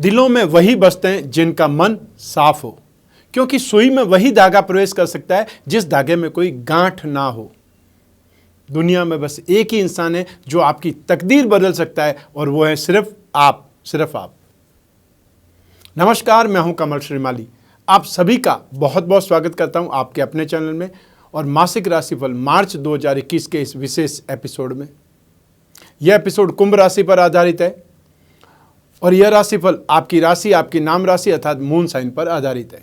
दिलों में वही बसते हैं जिनका मन साफ हो, क्योंकि सुई में वही धागा प्रवेश कर सकता है जिस धागे में कोई गांठ ना हो। दुनिया में बस एक ही इंसान है जो आपकी तकदीर बदल सकता है, और वो है सिर्फ आप, सिर्फ आप। नमस्कार, मैं हूं कमल श्रीमाली। आप सभी का बहुत बहुत स्वागत करता हूं आपके अपने चैनल में और मासिक राशिफल मार्च 2021 के इस विशेष एपिसोड में। यह एपिसोड कुंभ राशि पर आधारित है और यह राशिफल आपकी राशि, आपकी नाम राशि अर्थात मून साइन पर आधारित है।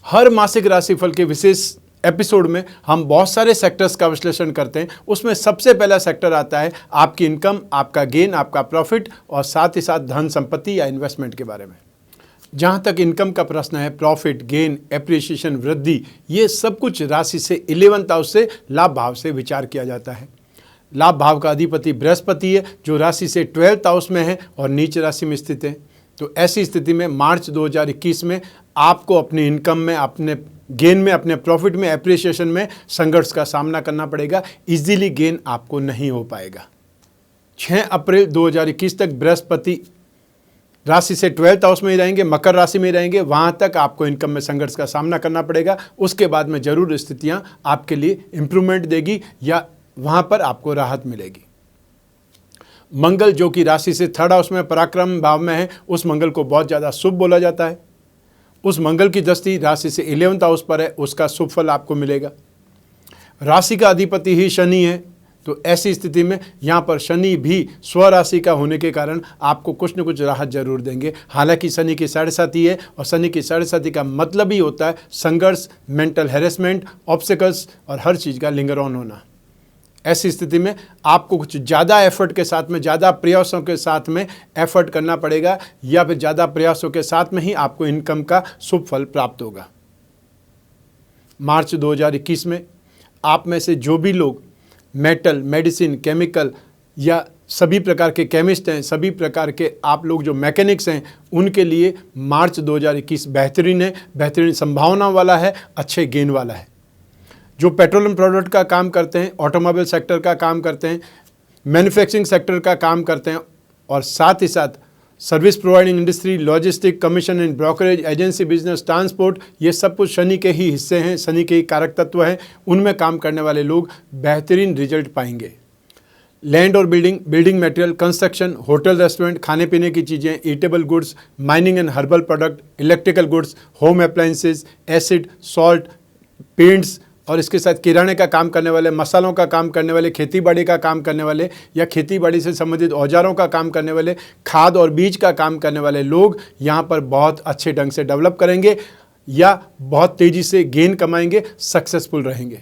हर मासिक राशिफल के विशेष एपिसोड में हम बहुत सारे सेक्टर्स का विश्लेषण करते हैं। उसमें सबसे पहला सेक्टर आता है आपकी इनकम, आपका गेन, आपका प्रॉफिट और साथ ही साथ धन संपत्ति या इन्वेस्टमेंट के बारे में। जहाँ तक इनकम का प्रश्न है, प्रॉफिट, गेन, एप्रिसिएशन, वृद्धि, ये सब कुछ राशि से 11th हाउस से लाभ भाव से विचार किया जाता है। लाभ भाव का अधिपति बृहस्पति है जो राशि से 12th हाउस में है और नीच राशि में स्थित है। तो ऐसी स्थिति में मार्च 2021 में आपको अपनी इनकम में, अपने गेन में, अपने प्रॉफिट में, एप्रिसिएशन में संघर्ष का सामना करना पड़ेगा। इजीली गेन आपको नहीं हो पाएगा। 6 अप्रैल 2021 तक बृहस्पति राशि से 12th हाउस में ही रहेंगे, मकर राशि में ही रहेंगे। वहाँ तक आपको इनकम में संघर्ष का सामना करना पड़ेगा। उसके बाद में जरूर स्थितियाँ आपके लिए इम्प्रूवमेंट देगी या वहाँ पर आपको राहत मिलेगी। मंगल जो कि राशि से 3rd हाउस में पराक्रम भाव में है, उस मंगल को बहुत ज़्यादा शुभ बोला जाता है। उस मंगल की दृष्टि राशि से 11th हाउस पर है, उसका शुभ फल आपको मिलेगा। राशि का अधिपति ही शनि है, तो ऐसी स्थिति में यहाँ पर शनि भी स्वराशि का होने के कारण आपको कुछ न कुछ राहत जरूर देंगे। हालांकि शनि की 7.5 है और शनि की 7.5 का मतलब ही होता है संघर्ष, मेंटल हैरेसमेंट, ऑब्स्टिकल्स और हर चीज़ का लिंगर ऑन होना। ऐसी स्थिति में आपको कुछ ज़्यादा एफर्ट के साथ में, ज़्यादा प्रयासों के साथ में एफर्ट करना पड़ेगा या फिर ज़्यादा प्रयासों के साथ में ही आपको इनकम का शुभ फल प्राप्त होगा। मार्च 2021 में आप में से जो भी लोग मेटल, मेडिसिन, केमिकल या सभी प्रकार के केमिस्ट हैं, सभी प्रकार के आप लोग जो मैकेनिक्स हैं, उनके लिए मार्च 2021 बेहतरीन है, बेहतरीन संभावना वाला है, अच्छे गेन वाला है। जो पेट्रोलियम प्रोडक्ट का काम करते हैं, ऑटोमोबाइल सेक्टर का काम करते हैं, मैन्युफैक्चरिंग सेक्टर का काम करते हैं और साथ ही साथ service providing industry, logistic, commission and brokerage, agency business, transport, ये सब कुछ शनि के ही हिस्से हैं, शनि के ही कारक तत्व हैं। उनमें काम करने वाले लोग बेहतरीन रिजल्ट पाएंगे। लैंड और building material, construction, hotel, restaurant, खाने पीने की चीज़ें, eatable goods, mining and herbal product, electrical goods, home appliances, acid, salt, paints और इसके साथ किराने का काम करने वाले, मसालों का काम करने वाले, खेती बाड़ी का काम करने वाले या खेती बाड़ी से संबंधित औजारों का काम करने वाले, खाद और बीज का काम करने वाले लोग यहाँ पर बहुत अच्छे ढंग से डेवलप करेंगे या बहुत तेज़ी से गेन कमाएंगे, सक्सेसफुल रहेंगे।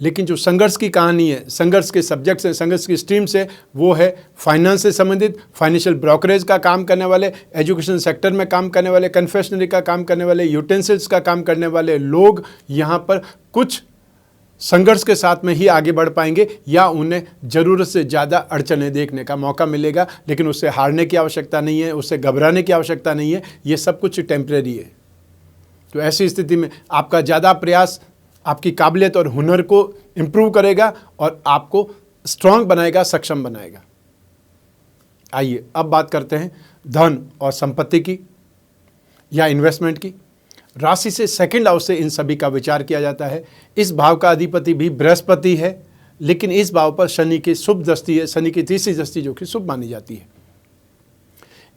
लेकिन जो संघर्ष की कहानी है, संघर्ष के सब्जेक्ट्स हैं, संघर्ष की स्ट्रीम्स है, वो है फाइनेंस से संबंधित, फाइनेंशियल ब्रोकरेज का काम करने वाले, एजुकेशन सेक्टर में काम करने वाले, कन्फेक्शनरी का काम करने वाले, यूटेंसिल्स का काम करने वाले लोग यहाँ पर कुछ संघर्ष के साथ में ही आगे बढ़ पाएंगे या उन्हें ज़रूरत से ज़्यादा अड़चनें देखने का मौका मिलेगा। लेकिन उससे हारने की आवश्यकता नहीं है, उससे घबराने की आवश्यकता नहीं है, ये सब कुछ टेम्परेरी है। तो ऐसी स्थिति में आपका ज़्यादा प्रयास आपकी काबिलियत और हुनर को इम्प्रूव करेगा और आपको स्ट्रांग बनाएगा, सक्षम बनाएगा। आइए अब बात करते हैं धन और संपत्ति की या इन्वेस्टमेंट की। राशि से 2nd हाउस से इन सभी का विचार किया जाता है। इस भाव का अधिपति भी बृहस्पति है, लेकिन इस भाव पर शनि की शुभ दृष्टि है, शनि की 3री दृष्टि जो कि शुभ मानी जाती है।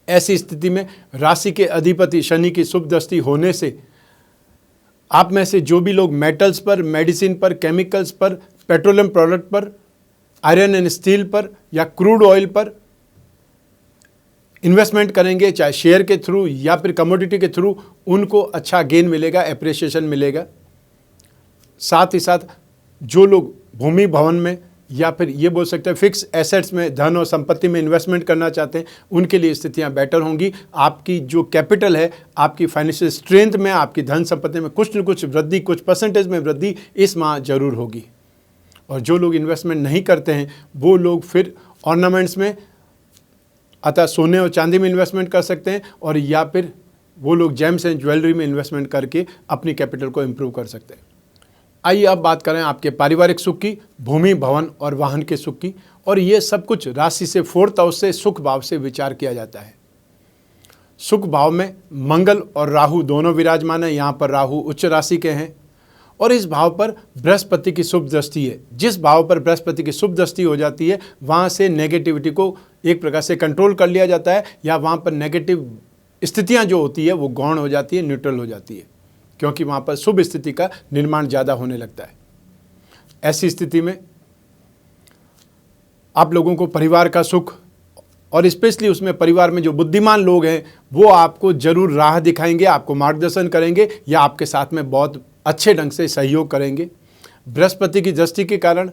ऐसी स्थिति में राशि के अधिपति शनि की शुभ दृष्टि होने से आप में से जो भी लोग मेटल्स पर, मेडिसिन पर, केमिकल्स पर, पेट्रोलियम प्रोडक्ट पर, आयरन एंड स्टील पर या क्रूड ऑयल पर इन्वेस्टमेंट करेंगे, चाहे शेयर के थ्रू या फिर कमोडिटी के थ्रू, उनको अच्छा गेन मिलेगा, एप्रिसिएशन मिलेगा। साथ ही साथ जो लोग भूमि भवन में या फिर ये बोल सकते हैं फिक्स एसेट्स में, धन और संपत्ति में इन्वेस्टमेंट करना चाहते हैं, उनके लिए स्थितियां बेटर होंगी। आपकी जो कैपिटल है, आपकी फाइनेंशियल स्ट्रेंथ में, आपकी धन संपत्ति में कुछ न कुछ वृद्धि, कुछ परसेंटेज में वृद्धि इस माह जरूर होगी। और जो लोग इन्वेस्टमेंट नहीं करते हैं वो लोग फिर ऑर्नामेंट्स में, अतः सोने और चांदी में इन्वेस्टमेंट कर सकते हैं और या फिर वो लोग जेम्स एंड ज्वेलरी में इन्वेस्टमेंट करके अपनी कैपिटल को इम्प्रूव कर सकते हैं। आइए अब बात करें आपके पारिवारिक सुख की, भूमि, भवन और वाहन के सुख की। और ये सब कुछ राशि से 4th हाउस से सुख भाव से विचार किया जाता है। सुख भाव में मंगल और राहु दोनों विराजमान है। यहाँ पर राहु उच्च राशि के हैं और इस भाव पर बृहस्पति की शुभ दृष्टि है। जिस भाव पर बृहस्पति की शुभ दृष्टि हो जाती है वहाँ से नेगेटिविटी को एक प्रकार से कंट्रोल कर लिया जाता है, या वहाँ पर नेगेटिव स्थितियाँ जो होती है वो गौण हो जाती है, न्यूट्रल हो जाती है, क्योंकि वहाँ पर शुभ स्थिति का निर्माण ज़्यादा होने लगता है। ऐसी स्थिति में आप लोगों को परिवार का सुख, और स्पेशली उसमें परिवार में जो बुद्धिमान लोग हैं वो आपको जरूर राह दिखाएंगे, आपको मार्गदर्शन करेंगे या आपके साथ में बहुत अच्छे ढंग से सहयोग करेंगे। बृहस्पति की दृष्टि के कारण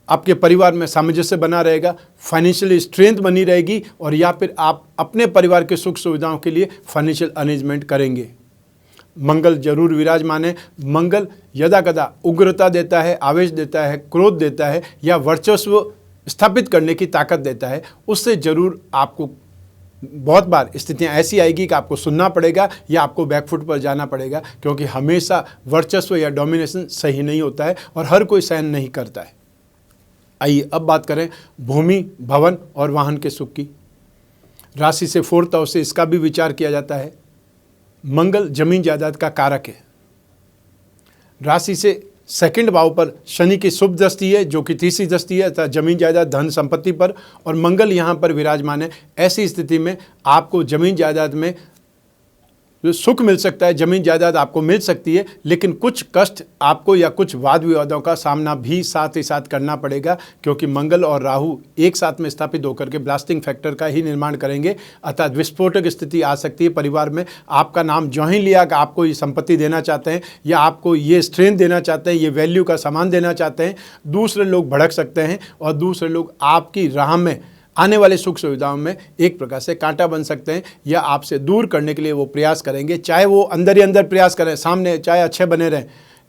आपके परिवार में सामंजस्य बना रहेगा, फाइनेंशियल स्ट्रेंथ बनी रहेगी, और या फिर आप अपने परिवार के सुख सुविधाओं के लिए फाइनेंशियल अरेंजमेंट करेंगे। मंगल जरूर विराजमान है। मंगल यदा कदा उग्रता देता है, आवेश देता है, क्रोध देता है, या वर्चस्व स्थापित करने की ताकत देता है। उससे जरूर आपको बहुत बार स्थितियां ऐसी आएगी कि आपको सुनना पड़ेगा या आपको बैकफुट पर जाना पड़ेगा, क्योंकि हमेशा वर्चस्व या डोमिनेशन सही नहीं होता है और हर कोई सहन नहीं करता है। आइए अब बात करें भूमि, भवन और वाहन के सुख की। राशि से 4th हाउस से इसका भी विचार किया जाता है। मंगल जमीन जायदाद का कारक है। राशि से 2nd भाव पर शनि की शुभ दृष्टि है, जो कि तीसरी दृष्टि है अर्थात जमीन जायदाद धन संपत्ति पर, और मंगल यहाँ पर विराजमान है। ऐसी स्थिति में आपको जमीन जायदाद में जो सुख मिल सकता है, जमीन जायदाद आपको मिल सकती है, लेकिन कुछ कष्ट आपको या कुछ वाद विवादों का सामना भी साथ ही साथ करना पड़ेगा, क्योंकि मंगल और राहु एक साथ में स्थापित होकर के ब्लास्टिंग फैक्टर का ही निर्माण करेंगे, अर्थात विस्फोटक स्थिति आ सकती है परिवार में। आपका नाम जो ही लिया कि आपको ये संपत्ति देना चाहते हैं या आपको ये स्ट्रेंथ देना चाहते हैं, ये वैल्यू का सामान देना चाहते हैं, दूसरे लोग भड़क सकते हैं और दूसरे लोग आपकी राह में आने वाले सुख सुविधाओं में एक प्रकार से कांटा बन सकते हैं, या आपसे दूर करने के लिए वो प्रयास करेंगे, चाहे वो अंदर ही अंदर प्रयास करें, सामने चाहे अच्छे बने रहें।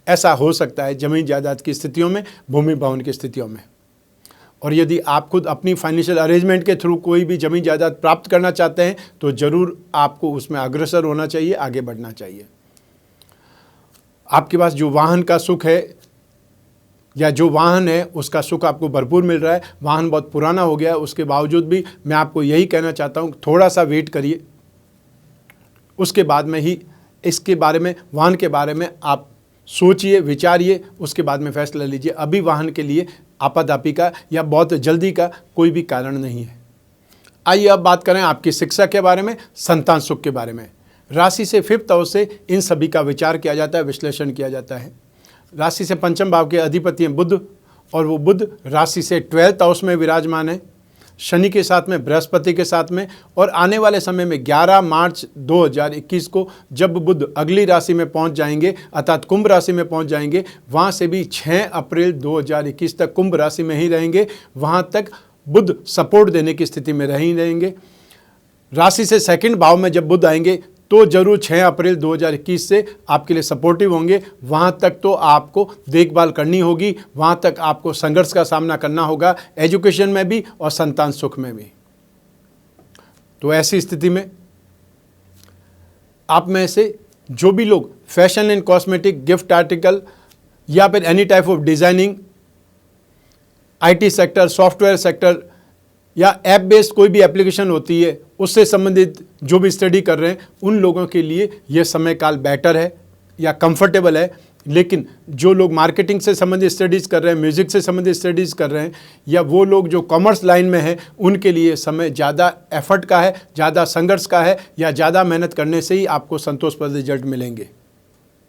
ऐसा हो सकता है जमीन जायदाद की स्थितियों में, भूमि भवन की स्थितियों में। और यदि आप खुद अपनी फाइनेंशियल अरेंजमेंट के थ्रू कोई भी जमीन जायदाद प्राप्त करना चाहते हैं तो ज़रूर आपको उसमें अग्रसर होना चाहिए, आगे बढ़ना चाहिए। आपके पास जो वाहन का सुख है या जो वाहन है उसका सुख आपको भरपूर मिल रहा है। वाहन बहुत पुराना हो गया है, उसके बावजूद भी मैं आपको यही कहना चाहता हूँ, थोड़ा सा वेट करिए, उसके बाद में ही इसके बारे में, वाहन के बारे में आप सोचिए, विचारिए, उसके बाद में फैसला लीजिए। अभी वाहन के लिए आपाधापी का या बहुत जल्दी का कोई भी कारण नहीं है। आइए अब बात करें आपकी शिक्षा के बारे में, संतान सुख के बारे में। राशि से 5th हाउस से इन सभी का विचार किया जाता है, विश्लेषण किया जाता है। राशि से 5th भाव के अधिपति हैं बुध, और वो बुध राशि से 12th हाउस में विराजमान है, शनि के साथ में, बृहस्पति के साथ में। और आने वाले समय में 11 मार्च 2021 को जब बुध अगली राशि में पहुंच जाएंगे, अर्थात कुंभ राशि में पहुंच जाएंगे, वहां से भी 6 अप्रैल 2021 तक कुंभ राशि में ही रहेंगे। वहां तक बुध सपोर्ट देने की स्थिति में रहेंगे। राशि से 2nd भाव में जब बुध आएंगे तो जरूर 6 अप्रैल 2021 से आपके लिए सपोर्टिव होंगे। वहाँ तक तो आपको देखभाल करनी होगी, वहाँ तक आपको संघर्ष का सामना करना होगा, एजुकेशन में भी और संतान सुख में भी। तो ऐसी स्थिति में आप में से जो भी लोग fashion and cosmetic, gift article या फिर any type of designing, IT sector, software sector या ऐप बेस्ड कोई भी एप्लीकेशन होती है उससे संबंधित जो भी स्टडी कर रहे हैं, उन लोगों के लिए यह समय काल बेटर है या कंफर्टेबल है। लेकिन जो लोग मार्केटिंग से संबंधित स्टडीज़ कर रहे हैं, म्यूज़िक से संबंधित स्टडीज़ कर रहे हैं, या वो लोग जो कॉमर्स लाइन में हैं, उनके लिए समय ज़्यादा एफर्ट का है, ज़्यादा संघर्ष का है, या ज़्यादा मेहनत करने से ही आपको संतोषप्रद रिजल्ट मिलेंगे।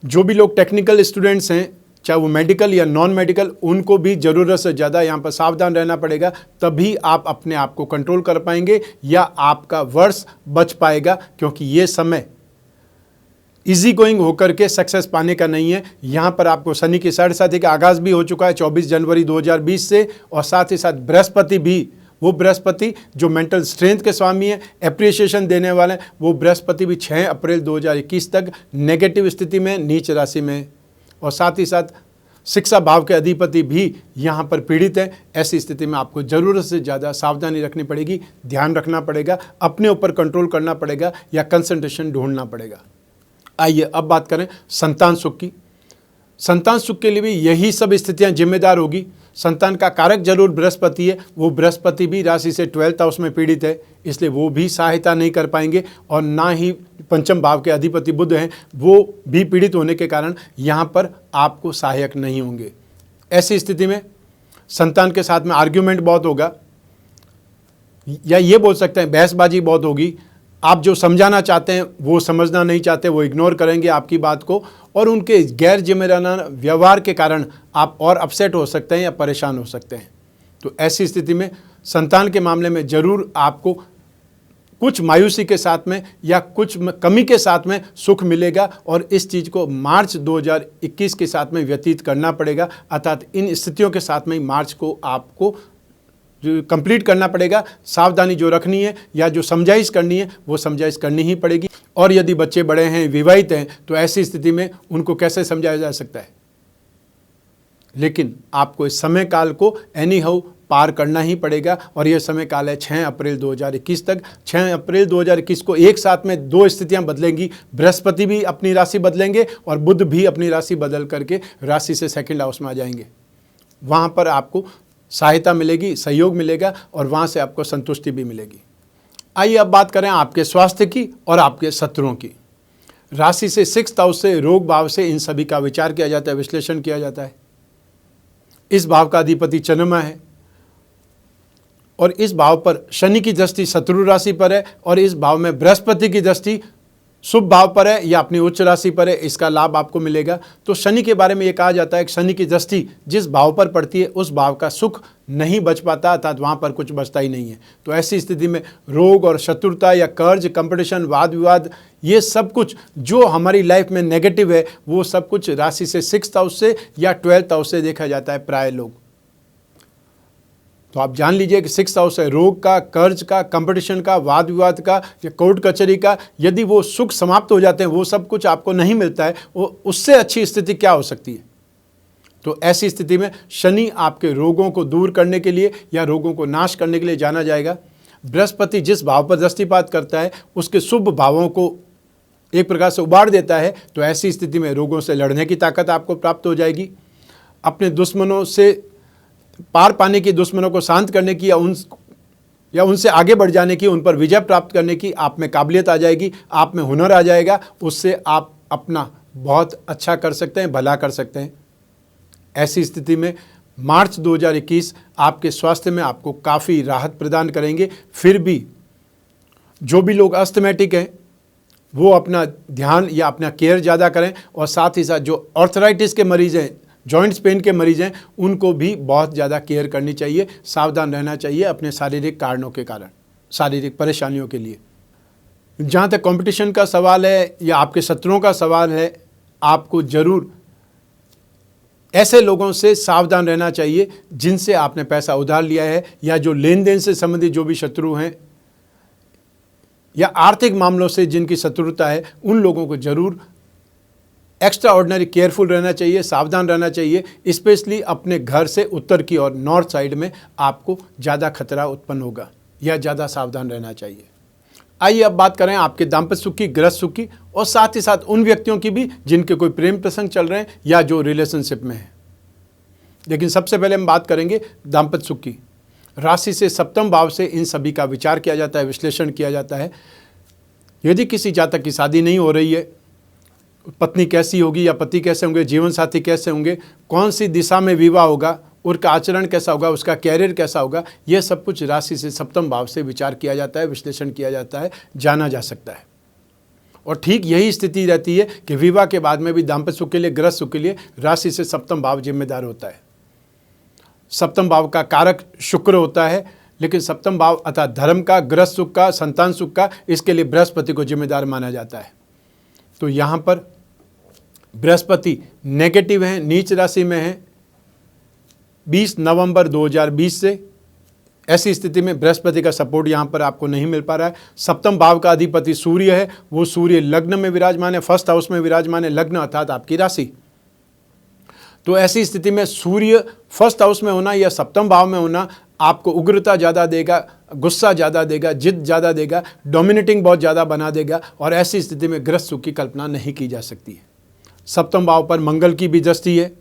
जो भी लोग टेक्निकल स्टूडेंट्स हैं, चाहे वो मेडिकल या नॉन मेडिकल, उनको भी ज़रूरत से ज़्यादा यहाँ पर सावधान रहना पड़ेगा, तभी आप अपने आप को कंट्रोल कर पाएंगे या आपका वर्ष बच पाएगा, क्योंकि ये समय इजी गोइंग होकर के सक्सेस पाने का नहीं है। यहाँ पर आपको शनि की 7.5 का आगाज़ भी हो चुका है 24 जनवरी 2020 से, और साथ ही साथ बृहस्पति भी, वो बृहस्पति जो मेंटल स्ट्रेंथ के स्वामी है, एप्रिसिएशन देने वाले हैं, वो बृहस्पति भी 6 अप्रैल 2021 तक नेगेटिव स्थिति में, नीच राशि में, और साथ ही साथ शिक्षा भाव के अधिपति भी यहाँ पर पीड़ित हैं। ऐसी स्थिति में आपको ज़रूरत से ज़्यादा सावधानी रखनी पड़ेगी, ध्यान रखना पड़ेगा, अपने ऊपर कंट्रोल करना पड़ेगा या कंसंट्रेशन ढूंढना पड़ेगा। आइए अब बात करें संतान सुख की। संतान सुख के लिए भी यही सब स्थितियां जिम्मेदार होगी। संतान का कारक जरूर बृहस्पति है, वो बृहस्पति भी राशि से 12th हाउस में पीड़ित है, इसलिए वो भी सहायता नहीं कर पाएंगे। और ना ही पंचम भाव के अधिपति बुध हैं, वो भी पीड़ित होने के कारण यहाँ पर आपको सहायक नहीं होंगे। ऐसी स्थिति में संतान के साथ में आर्ग्यूमेंट बहुत होगा, या ये बोल सकते हैं बहसबाजी बहुत होगी। आप जो समझाना चाहते हैं वो समझना नहीं चाहते, वो इग्नोर करेंगे आपकी बात को, और उनके गैर जिम्मेदाराना व्यवहार के कारण आप और अपसेट हो सकते हैं या परेशान हो सकते हैं। तो ऐसी स्थिति में संतान के मामले में ज़रूर आपको कुछ मायूसी के साथ में या कुछ कमी के साथ में सुख मिलेगा, और इस चीज़ को मार्च 2021 के साथ में व्यतीत करना पड़ेगा। अर्थात इन स्थितियों के साथ में मार्च को आपको जो कंप्लीट करना पड़ेगा। सावधानी जो रखनी है या जो समझाइश करनी है वो समझाइश करनी ही पड़ेगी। और यदि बच्चे बड़े हैं, विवाहित हैं, तो ऐसी स्थिति में उनको कैसे समझाया जा सकता है, लेकिन आपको इस समय काल को एनी हाउ पार करना ही पड़ेगा। और यह समय काल है 6 अप्रैल 2021 तक। 6 अप्रैल 2021 को एक साथ में दो स्थितियां बदलेंगी। बृहस्पति भी अपनी राशि बदलेंगे और बुध भी अपनी राशि बदल करके राशि से 2nd हाउस में आ जाएंगे। वहाँ पर आपको सहायता मिलेगी, सहयोग मिलेगा, और वहाँ से आपको संतुष्टि भी मिलेगी। आइए अब बात करें आपके स्वास्थ्य की और आपके शत्रुओं की। राशि से 6th हाउस से, रोग भाव से, इन सभी का विचार किया जाता है, विश्लेषण किया जाता है। इस भाव का अधिपति चंद्रमा है, और इस भाव पर शनि की दृष्टि शत्रु राशि पर है, और इस भाव में बृहस्पति की दृष्टि शुभ भाव पर है या अपनी उच्च राशि पर है। इसका लाभ आपको मिलेगा। तो शनि के बारे में ये कहा जाता है कि शनि की दृष्टि जिस भाव पर पड़ती है उस भाव का सुख नहीं बच पाता, अर्थात वहाँ पर कुछ बचता ही नहीं है। तो ऐसी स्थिति में रोग और शत्रुता या कर्ज, कंपटीशन, वाद विवाद, ये सब कुछ जो हमारी लाइफ में नेगेटिव है वो सब कुछ राशि से 6th हाउस से या 12th हाउस से देखा जाता है प्राय लोग। तो आप जान लीजिए कि 6th हाउस है रोग का, कर्ज का, कंपटीशन का, वाद विवाद का या कोर्ट कचहरी का। यदि वो सुख समाप्त हो जाते हैं, वो सब कुछ आपको नहीं मिलता है, वो उससे अच्छी स्थिति क्या हो सकती है। तो ऐसी स्थिति में शनि आपके रोगों को दूर करने के लिए या रोगों को नाश करने के लिए जाना जाएगा। बृहस्पति जिस भाव पर दृष्टिपात करता है उसके शुभ भावों को एक प्रकार से उबाड़ देता है। तो ऐसी स्थिति में रोगों से लड़ने की ताकत आपको प्राप्त हो जाएगी। अपने दुश्मनों से पार पाने की, दुश्मनों को शांत करने की या उनसे आगे बढ़ जाने की, उन पर विजय प्राप्त करने की आप में काबिलियत आ जाएगी, आप में हुनर आ जाएगा। उससे आप अपना बहुत अच्छा कर सकते हैं, भला कर सकते हैं। ऐसी स्थिति में मार्च 2021 आपके स्वास्थ्य में आपको काफ़ी राहत प्रदान करेंगे। फिर भी जो भी लोग अस्थमैटिक हैं वो अपना ध्यान या अपना केयर ज़्यादा करें, और साथ ही साथ जो आर्थराइटिस के मरीज़ हैं, जॉइंट्स पेन के मरीज़ हैं, उनको भी बहुत ज़्यादा केयर करनी चाहिए, सावधान रहना चाहिए अपने शारीरिक कारणों के कारण, शारीरिक परेशानियों के लिए। जहाँ तक कंपटीशन का सवाल है या आपके शत्रुओं का सवाल है, आपको ज़रूर ऐसे लोगों से सावधान रहना चाहिए जिनसे आपने पैसा उधार लिया है, या जो लेन देन से संबंधित जो भी शत्रु हैं या आर्थिक मामलों से जिनकी शत्रुता है, उन लोगों को ज़रूर एक्स्ट्रा ऑर्डिनरी केयरफुल रहना चाहिए, सावधान रहना चाहिए। स्पेशली अपने घर से उत्तर की ओर, नॉर्थ साइड में आपको ज़्यादा खतरा उत्पन्न होगा या ज़्यादा सावधान रहना चाहिए। आइए अब बात करें आपके दाम्पत्य सुख की, गृहस्थ सुख की, और साथ ही साथ उन व्यक्तियों की भी जिनके कोई प्रेम प्रसंग चल रहे हैं या जो रिलेशनशिप में है। लेकिन सबसे पहले हम बात करेंगे दाम्पत्य सुख की। राशि से 7th भाव से इन सभी का विचार किया जाता है, विश्लेषण किया जाता है। यदि किसी जातक की शादी नहीं हो रही है, पत्नी कैसी होगी या पति कैसे होंगे, जीवन साथी कैसे होंगे, कौन सी दिशा में विवाह होगा, उनका आचरण कैसा होगा, उसका कैरियर कैसा होगा, यह सब कुछ राशि से 7th भाव से विचार किया जाता है, विश्लेषण किया जाता है, जाना जा सकता है। और ठीक यही स्थिति रहती है कि विवाह के बाद में भी दाम्पत्य सुख के लिए, गृहस्थ सुख के लिए राशि से 7th भाव जिम्मेदार होता है। 7th भाव का कारक शुक्र होता है, लेकिन 7th भाव अर्थात धर्म का, गृहस्थ सुख का, संतान सुख का, इसके लिए बृहस्पति को जिम्मेदार माना जाता है। तो यहाँ पर बृहस्पति नेगेटिव हैं, नीच राशि में हैं 20 नवंबर 2020 से। ऐसी स्थिति में बृहस्पति का सपोर्ट यहाँ पर आपको नहीं मिल पा रहा है। 7th भाव का अधिपति सूर्य है, वो सूर्य लग्न में विराजमान है, 1st हाउस में विराजमान है। लग्न अर्थात आपकी राशि। तो ऐसी स्थिति में सूर्य 1st हाउस में होना या 7th भाव में होना आपको उग्रता ज़्यादा देगा, गुस्सा ज़्यादा देगा, जिद ज़्यादा देगा, डोमिनेटिंग बहुत ज़्यादा बना देगा, और ऐसी स्थिति में गृहस्थ सुख की कल्पना नहीं की जा सकती है। सप्तम भाव पर मंगल की भी दृष्टि है।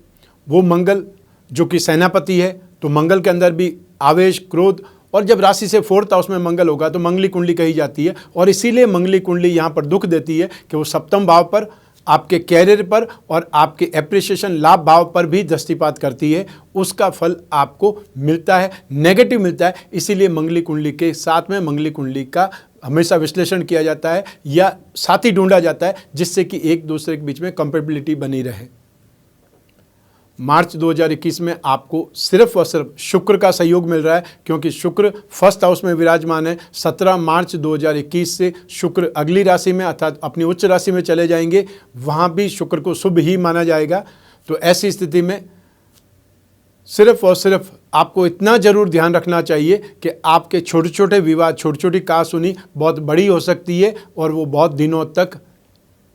वो मंगल जो कि सेनापति है, तो मंगल के अंदर भी आवेश, क्रोध, और जब राशि से 4th हाउस में मंगल होगा तो मंगली कुंडली कही जाती है। और इसीलिए मंगली कुंडली यहाँ पर दुख देती है कि वो सप्तम भाव पर, आपके कैरियर पर और आपके एप्रिसिएशन लाभ भाव पर भी दृष्टिपात करती है। उसका फल आपको मिलता है, नेगेटिव मिलता है। इसीलिए मंगली कुंडली के साथ में मंगली कुंडली का हमेशा विश्लेषण किया जाता है या साथी ढूंढा जाता है, जिससे कि एक दूसरे के बीच में कंपेटिबिलिटी बनी रहे। मार्च 2021 में आपको सिर्फ और सिर्फ शुक्र का सहयोग मिल रहा है, क्योंकि शुक्र 1st हाउस में विराजमान है। 17 मार्च 2021 से शुक्र अगली राशि में अर्थात अपनी उच्च राशि में चले जाएंगे, वहाँ भी शुक्र को शुभ ही माना जाएगा। तो ऐसी स्थिति में सिर्फ और सिर्फ आपको इतना जरूर ध्यान रखना चाहिए कि आपके छोटे छोटे विवाद, छोटी छोटी कहासुनी बहुत बड़ी हो सकती है और वो बहुत दिनों तक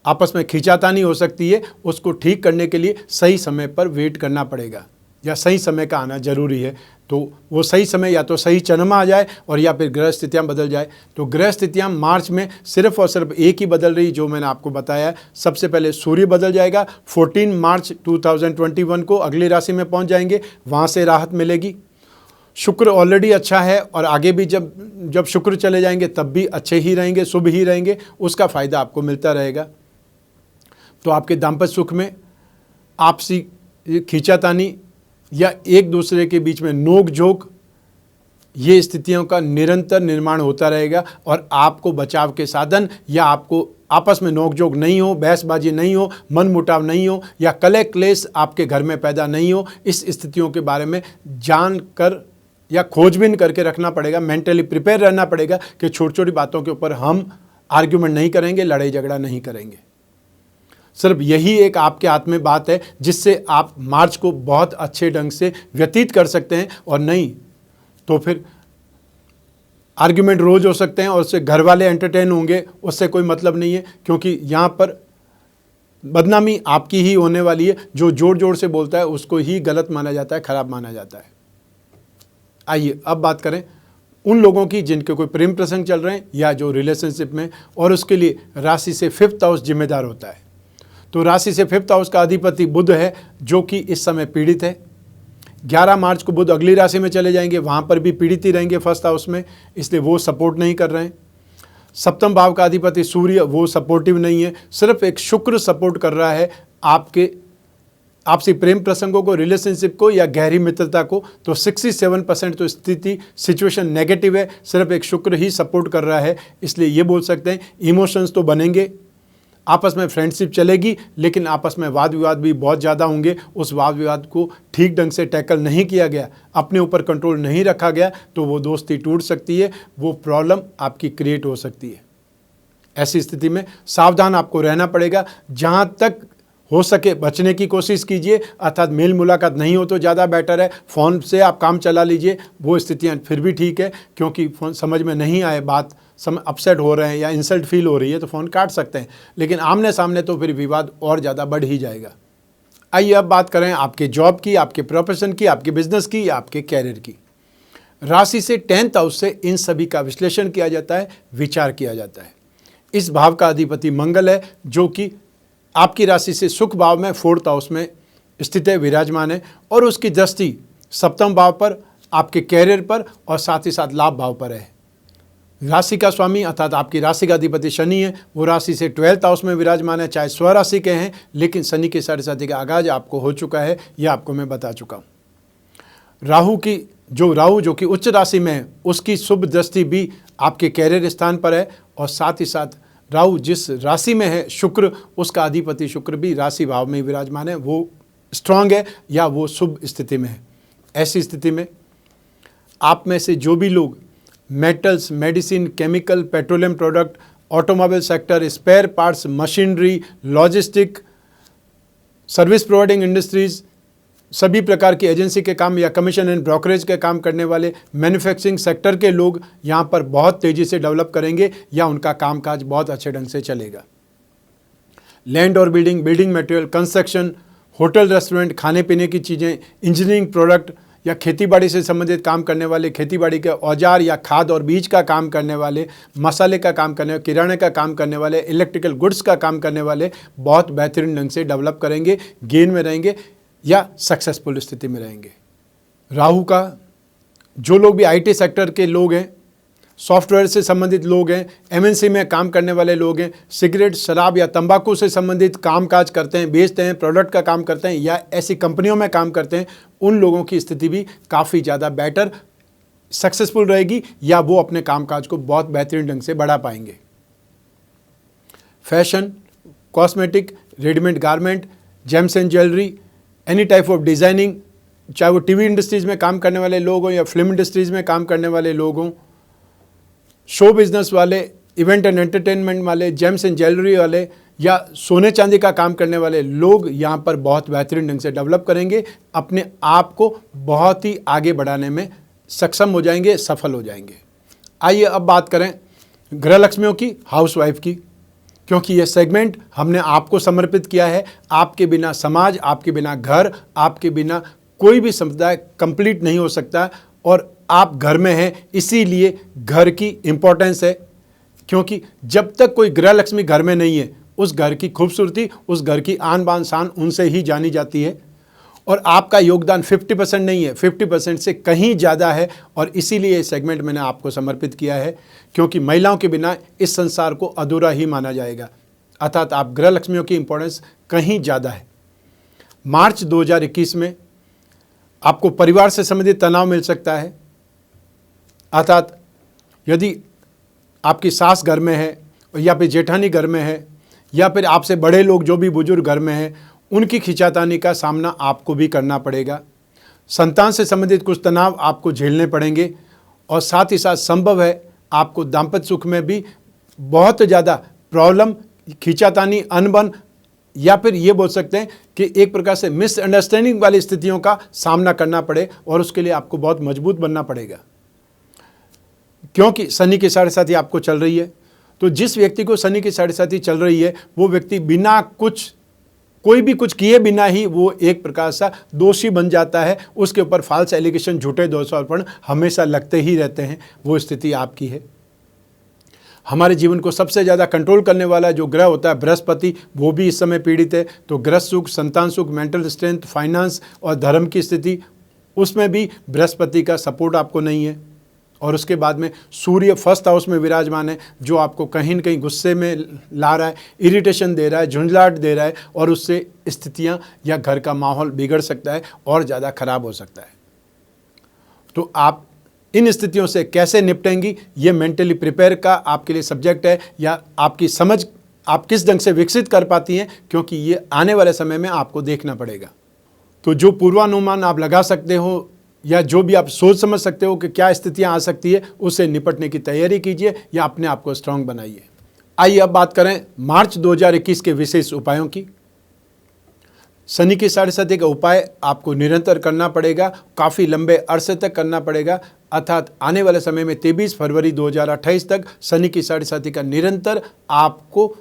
आपस में खींचातानी हो सकती है। उसको ठीक करने के लिए सही समय पर वेट करना पड़ेगा या सही समय का आना जरूरी है। तो वो सही समय या तो सही चंद्रमा आ जाए और या फिर ग्रह स्थितियाँ बदल जाए। तो ग्रह स्थितियाँ मार्च में सिर्फ और सिर्फ एक ही बदल रही, जो मैंने आपको बताया। सबसे पहले सूर्य बदल जाएगा, 14 मार्च 2021 को अगली राशि में पहुँच जाएंगे, वहाँ से राहत मिलेगी। शुक्र ऑलरेडी अच्छा है और आगे भी जब शुक्र चले जाएंगे तब भी अच्छे ही रहेंगे, शुभ ही रहेंगे, उसका फ़ायदा आपको मिलता रहेगा। तो आपके दाम्पत्य सुख में आपसी खींचातानी या एक दूसरे के बीच में नोक झोंक, ये स्थितियों का निरंतर निर्माण होता रहेगा और आपको बचाव के साधन या आपको आपस में नोक झोंक नहीं हो, बहसबाजी नहीं हो, मन मुटाव नहीं हो या कलह क्लेश आपके घर में पैदा नहीं हो, इस स्थितियों के बारे में जानकर या खोजबीन करके रखना पड़ेगा। मेंटली प्रिपेयर रहना पड़ेगा कि छोटी छोटी बातों के ऊपर हम आर्ग्यूमेंट नहीं करेंगे, लड़ाई झगड़ा नहीं करेंगे। सिर्फ यही एक आपके हाथ में बात है जिससे आप मार्च को बहुत अच्छे ढंग से व्यतीत कर सकते हैं, और नहीं तो फिर आर्ग्यूमेंट रोज हो सकते हैं और उससे घर वाले एंटरटेन होंगे, उससे कोई मतलब नहीं है। क्योंकि यहाँ पर बदनामी आपकी ही होने वाली है। जो जोर जोर से बोलता है उसको ही गलत माना जाता है, खराब माना जाता है। आइए अब बात करें उन लोगों की जिनके कोई प्रेम प्रसंग चल रहे हैं या जो रिलेशनशिप में, और उसके लिए राशि से 5th हाउस जिम्मेदार होता है। तो राशि से 5th हाउस का अधिपति बुध है, जो कि इस समय पीड़ित है। 11 मार्च को बुध अगली राशि में चले जाएंगे, वहाँ पर भी पीड़ित ही रहेंगे 1st हाउस में, इसलिए वो सपोर्ट नहीं कर रहे हैं। सप्तम भाव का अधिपति सूर्य, वो सपोर्टिव नहीं है। सिर्फ एक शुक्र सपोर्ट कर रहा है आपके आपसी प्रेम प्रसंगों को, रिलेशनशिप को या गहरी मित्रता को। तो 67% तो स्थिति सिचुएशन नेगेटिव है, सिर्फ एक शुक्र ही सपोर्ट कर रहा है। इसलिए ये बोल सकते हैं इमोशंस तो बनेंगे, आपस में फ्रेंडशिप चलेगी, लेकिन आपस में वाद विवाद भी बहुत ज़्यादा होंगे। उस वाद विवाद को ठीक ढंग से टैकल नहीं किया गया, अपने ऊपर कंट्रोल नहीं रखा गया, तो वो दोस्ती टूट सकती है, वो प्रॉब्लम आपकी क्रिएट हो सकती है। ऐसी स्थिति में सावधान आपको रहना पड़ेगा। जहाँ तक हो सके बचने की कोशिश कीजिए, अर्थात मेल मुलाकात नहीं हो तो ज़्यादा बेटर है। फ़ोन से आप काम चला लीजिए, वो स्थितियाँ फिर भी ठीक है, क्योंकि फ़ोन समझ में नहीं आए, बात अपसेट हो रहे हैं या इंसल्ट फील हो रही है तो फ़ोन काट सकते हैं, लेकिन आमने सामने तो फिर विवाद और ज़्यादा बढ़ ही जाएगा। आइए अब बात करें आपके जॉब की, आपके प्रोफेशन की, आपके बिजनेस की या आपके कैरियर की। राशि से 10th हाउस से इन सभी का विश्लेषण किया जाता है, विचार किया जाता है। इस भाव का अधिपति मंगल है, जो कि आपकी राशि से सुख भाव में 4th हाउस में स्थित है, विराजमान है, और उसकी दृष्टि सप्तम भाव पर, आपके कैरियर पर और साथ ही साथ लाभ भाव पर है। राशि का स्वामी अर्थात आपकी राशि का अधिपति शनि है, वो राशि से 12th हाउस में विराजमान है, चाहे स्वराशि के हैं, लेकिन शनि के साढ़े साथी का आगाज आपको हो चुका है, यह आपको मैं बता चुका हूँ। राहु जो कि उच्च राशि में है, उसकी शुभ दृष्टि भी आपके कैरियर स्थान पर है, और साथ ही साथ राहु जिस राशि में है शुक्र, उसका अधिपति शुक्र भी राशि भाव में विराजमान है, वो स्ट्रांग है या वो शुभ स्थिति में है। ऐसी स्थिति में आप में से जो भी लोग metals, medicine, chemical, petroleum product, automobile sector, spare parts, machinery, logistic, service providing industries, सभी प्रकार की एजेंसी के काम या कमीशन एंड ब्रोकरेज के काम करने वाले, मैन्युफैक्चरिंग सेक्टर के लोग यहाँ पर बहुत तेज़ी से डेवलप करेंगे या उनका कामकाज बहुत अच्छे ढंग से चलेगा। लैंड और building, building material, construction, hotel, restaurant, खाने पीने की चीज़ें, इंजीनियरिंग प्रोडक्ट, या खेतीबाड़ी से संबंधित काम करने वाले, खेतीबाड़ी के औजार या खाद और बीज का काम करने वाले, मसाले का काम करने वाले, किराने का काम करने वाले, इलेक्ट्रिकल गुड्स का काम करने वाले बहुत बेहतरीन ढंग से डेवलप करेंगे, गेन में रहेंगे या सक्सेसफुल स्थिति में रहेंगे। राहु का जो लोग भी आईटी सेक्टर के लोग हैं, सॉफ्टवेयर से संबंधित लोग हैं, एमएनसी में काम करने वाले लोग हैं, सिगरेट, शराब या तंबाकू से संबंधित कामकाज करते हैं, बेचते हैं, प्रोडक्ट का काम करते हैं या ऐसी कंपनियों में काम करते हैं, उन लोगों की स्थिति भी काफ़ी ज़्यादा बेटर सक्सेसफुल रहेगी या वो अपने कामकाज को बहुत बेहतरीन ढंग से बढ़ा पाएंगे। Fashion, cosmetic, readymade garment, James and jewellery, any type of designing, चाहे वो टीवी इंडस्ट्रीज़ में काम करने वाले लोग हों या फिल्म इंडस्ट्रीज़ में काम करने वाले लोग हों, शो बिजनेस वाले, इवेंट एंड एंटरटेनमेंट वाले, जेम्स एंड ज्वेलरी वाले या सोने चांदी का काम करने वाले लोग यहाँ पर बहुत बेहतरीन ढंग से डेवलप करेंगे, अपने आप को बहुत ही आगे बढ़ाने में सक्षम हो जाएंगे, सफल हो जाएंगे। आइए अब बात करें गृह लक्ष्मियों की, हाउसवाइफ की, क्योंकि ये सेगमेंट हमने आपको समर्पित किया है। आपके बिना समाज, आपके बिना घर, आपके बिना कोई भी समुदाय कंप्लीट नहीं हो सकता और आप घर में हैं, इसीलिए घर की इम्पोर्टेंस है, क्योंकि जब तक कोई गृह लक्ष्मी घर में नहीं है, उस घर की खूबसूरती, उस घर की आन बान शान उनसे ही जानी जाती है और आपका योगदान 50% नहीं है, 50% से कहीं ज़्यादा है और इसीलिए ये सेगमेंट मैंने आपको समर्पित किया है, क्योंकि महिलाओं के बिना इस संसार को अधूरा ही माना जाएगा। अर्थात आप गृह लक्ष्मियों की इम्पोर्टेंस कहीं ज़्यादा है। मार्च 2021 में आपको परिवार से संबंधित तनाव मिल सकता है, अर्थात यदि आपकी सास घर में है या फिर जेठानी घर में है या फिर आपसे बड़े लोग जो भी बुजुर्ग घर में हैं, उनकी खींचातानी का सामना आपको भी करना पड़ेगा। संतान से संबंधित कुछ तनाव आपको झेलने पड़ेंगे और साथ ही साथ संभव है आपको दाम्पत्य सुख में भी बहुत ज़्यादा प्रॉब्लम, खींचातानी, अनबन या फिर ये बोल सकते हैं कि एक प्रकार से मिसअंडरस्टैंडिंग वाली स्थितियों का सामना करना पड़े और उसके लिए आपको बहुत मजबूत बनना पड़ेगा, क्योंकि शनि की साढ़े साथी आपको चल रही है। तो जिस व्यक्ति को शनि की साढ़े साथी चल रही है, वो व्यक्ति बिना कुछ, कोई भी कुछ किए बिना ही वो एक प्रकार सा दोषी बन जाता है। उसके ऊपर फॉल्स एलिगेशन, झूठे दोषारोपण हमेशा लगते ही रहते हैं। वो स्थिति आपकी है। हमारे जीवन को सबसे ज़्यादा कंट्रोल करने वाला जो ग्रह होता है बृहस्पति, वो भी इस समय पीड़ित है। तो ग्रह सुख, संतान सुख, मेंटल स्ट्रेंथ, फाइनेंस और धर्म की स्थिति, उसमें भी बृहस्पति का सपोर्ट आपको नहीं है। और उसके बाद में सूर्य फर्स्ट हाउस में विराजमान है, जो आपको कहीं न कहीं गुस्से में ला रहा है, इरिटेशन दे रहा है, झुंझलाहट दे रहा है और उससे स्थितियां या घर का माहौल बिगड़ सकता है और ज़्यादा खराब हो सकता है। तो आप इन स्थितियों से कैसे निपटेंगी, ये मेंटली प्रिपेयर का आपके लिए सब्जेक्ट है, या आपकी समझ आप किस ढंग से विकसित कर पाती हैं, क्योंकि ये आने वाले समय में आपको देखना पड़ेगा। तो जो पूर्वानुमान आप लगा सकते हो या जो भी आप सोच समझ सकते हो कि क्या स्थितियां आ सकती है, उससे निपटने की तैयारी कीजिए या अपने आप को स्ट्रांग बनाइए। आइए अब बात करें मार्च 2021 के विशेष उपायों की। शनि की साढ़े साथी का उपाय आपको निरंतर करना पड़ेगा, काफ़ी लंबे अरसे तक करना पड़ेगा, अर्थात आने वाले समय में 23 फरवरी 2028 तक शनि की साढ़े साथी का निरंतर आपको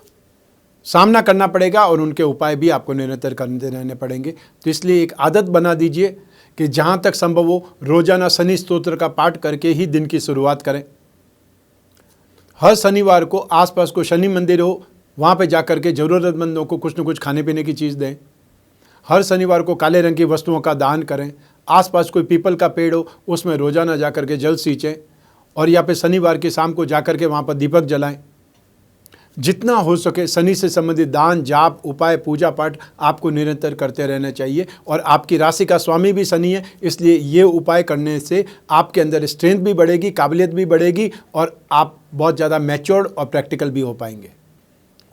सामना करना पड़ेगा और उनके उपाय भी आपको निरंतर करते रहने पड़ेंगे। तो इसलिए एक आदत बना दीजिए कि जहाँ तक संभव हो रोजाना शनि स्तोत्र का पाठ करके ही दिन की शुरुआत करें। हर शनिवार को आसपास को शनि मंदिर हो, वहाँ पे जाकर के ज़रूरतमंदों को कुछ न कुछ खाने पीने की चीज़ दें। हर शनिवार को काले रंग की वस्तुओं का दान करें। आसपास कोई पीपल का पेड़ हो, उसमें रोजाना जाकर के जल सींचें और या फिर शनिवार की शाम को जाकर के वहाँ पर दीपक जलाएं। जितना हो सके शनि से संबंधित दान, जाप, उपाय, पूजा पाठ आपको निरंतर करते रहना चाहिए। और आपकी राशि का स्वामी भी शनि है, इसलिए ये उपाय करने से आपके अंदर स्ट्रेंथ भी बढ़ेगी, काबिलियत भी बढ़ेगी और आप बहुत ज़्यादा मैच्योर्ड और प्रैक्टिकल भी हो पाएंगे।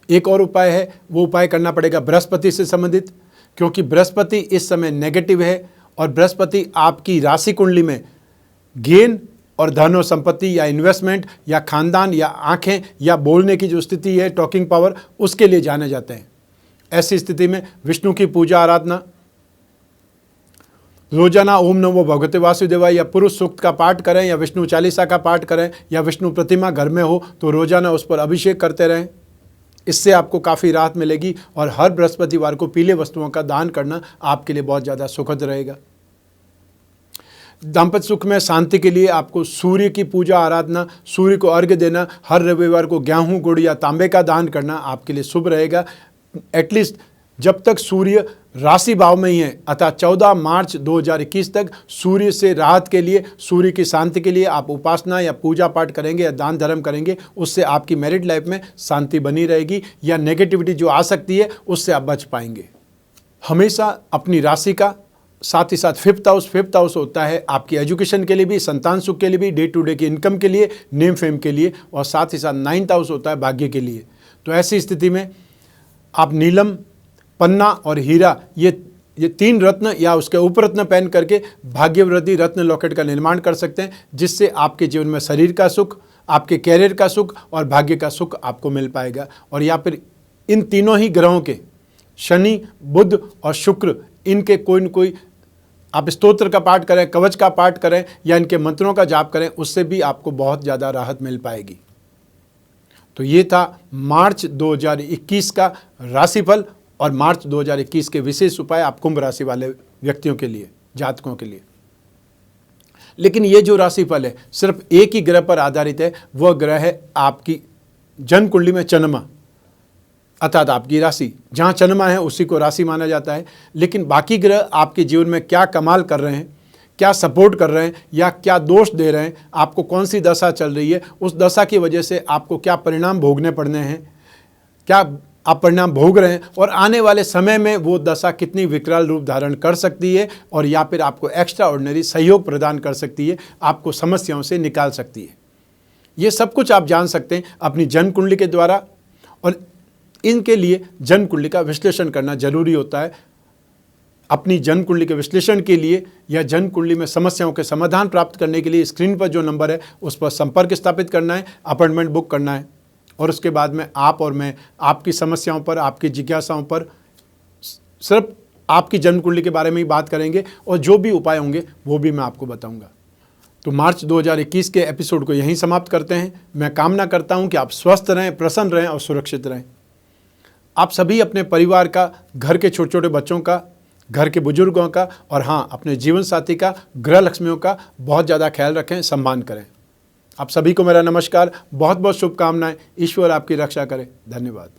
एक और उपाय है, वो उपाय करना पड़ेगा बृहस्पति से संबंधित, क्योंकि बृहस्पति इस समय नेगेटिव है और बृहस्पति आपकी राशि कुंडली में गेन और धन और संपत्ति या इन्वेस्टमेंट या खानदान या आंखें या बोलने की जो स्थिति है, टॉकिंग पावर, उसके लिए जाने जाते हैं। ऐसी स्थिति में विष्णु की पूजा आराधना, रोजाना ओम नमो भगवते वासुदेवाय या पुरुष सूक्त का पाठ करें या विष्णु चालीसा का पाठ करें या विष्णु प्रतिमा घर में हो तो रोजाना उस पर अभिषेक करते रहें। इससे आपको काफ़ी राहत मिलेगी और हर बृहस्पतिवार को पीले वस्तुओं का दान करना आपके लिए बहुत ज़्यादा सुखद रहेगा। दाम्पत्य सुख में शांति के लिए आपको सूर्य की पूजा आराधना, सूर्य को अर्घ्य देना, हर रविवार को गेहूं, गुड़ या तांबे का दान करना आपके लिए शुभ रहेगा। एटलीस्ट जब तक सूर्य राशि भाव में ही है, अतः 14 मार्च 2021 तक सूर्य से राहत के लिए, सूर्य की शांति के लिए आप उपासना या पूजा पाठ करेंगे या दान धर्म करेंगे, उससे आपकी मैरिड लाइफ में शांति बनी रहेगी या नेगेटिविटी जो आ सकती है उससे आप बच पाएंगे। हमेशा अपनी राशि का, साथ ही साथ फिफ्थ हाउस होता है आपकी एजुकेशन के लिए भी, संतान सुख के लिए भी, डे टू डे की इनकम के लिए, नेम फेम के लिए, और साथ ही साथ 9th हाउस होता है भाग्य के लिए। तो ऐसी स्थिति में आप नीलम, पन्ना और हीरा ये 3 रत्न या उसके उपरत्न पहन करके भाग्यवृद्धि रत्न लॉकेट का निर्माण कर सकते हैं, जिससे आपके जीवन में शरीर का सुख, आपके कैरियर का सुख और भाग्य का सुख आपको मिल पाएगा। और या फिर इन तीनों ही ग्रहों के, शनि, बुध और शुक्र, इनके कोई न कोई आप स्तोत्र का पाठ करें, कवच का पाठ करें या इनके मंत्रों का जाप करें, उससे भी आपको बहुत ज़्यादा राहत मिल पाएगी। तो ये था मार्च 2021 का राशिफल और मार्च 2021 के विशेष उपाय आप कुंभ राशि वाले व्यक्तियों के लिए, जातकों के लिए। लेकिन ये जो राशिफल है सिर्फ एक ही ग्रह पर आधारित है, वह ग्रह है आपकी जन्म कुंडली में चंद्रमा, अर्थात आपकी राशि। जहाँ चंद्रमा है उसी को राशि माना जाता है। लेकिन बाकी ग्रह आपके जीवन में क्या कमाल कर रहे हैं, क्या सपोर्ट कर रहे हैं या क्या दोष दे रहे हैं, आपको कौन सी दशा चल रही है, उस दशा की वजह से आपको क्या परिणाम भोगने पड़ने हैं, क्या आप परिणाम भोग रहे हैं, और आने वाले समय में वो दशा कितनी विकराल रूप धारण कर सकती है और या फिर आपको एक्स्ट्रा ऑर्डिनरी सहयोग प्रदान कर सकती है, आपको समस्याओं से निकाल सकती है। ये सब कुछ आप जान सकते हैं अपनी जन्म कुंडली के द्वारा, और इनके लिए जन्म कुंडली का विश्लेषण करना जरूरी होता है। अपनी जन्म कुंडली के विश्लेषण के लिए या जन्म कुंडली में समस्याओं के समाधान प्राप्त करने के लिए स्क्रीन पर जो नंबर है उस पर संपर्क स्थापित करना है, अपॉइंटमेंट बुक करना है, और उसके बाद में आप और मैं आपकी समस्याओं पर, आपकी जिज्ञासाओं पर सिर्फ आपकी जन्म कुंडली के बारे में ही बात करेंगे, और जो भी उपाय होंगे वो भी मैं आपको बताऊंगा। तो मार्च 2021 के एपिसोड को यहीं समाप्त करते हैं। मैं कामना करता हूं कि आप स्वस्थ रहें, प्रसन्न रहें और सुरक्षित रहें। आप सभी अपने परिवार का, घर के छोटे छोटे बच्चों का, घर के बुजुर्गों का, और हाँ, अपने जीवन साथी का, गृह लक्ष्मियों का बहुत ज़्यादा ख्याल रखें, सम्मान करें। आप सभी को मेरा नमस्कार, बहुत बहुत शुभकामनाएं। ईश्वर आपकी रक्षा करे। धन्यवाद।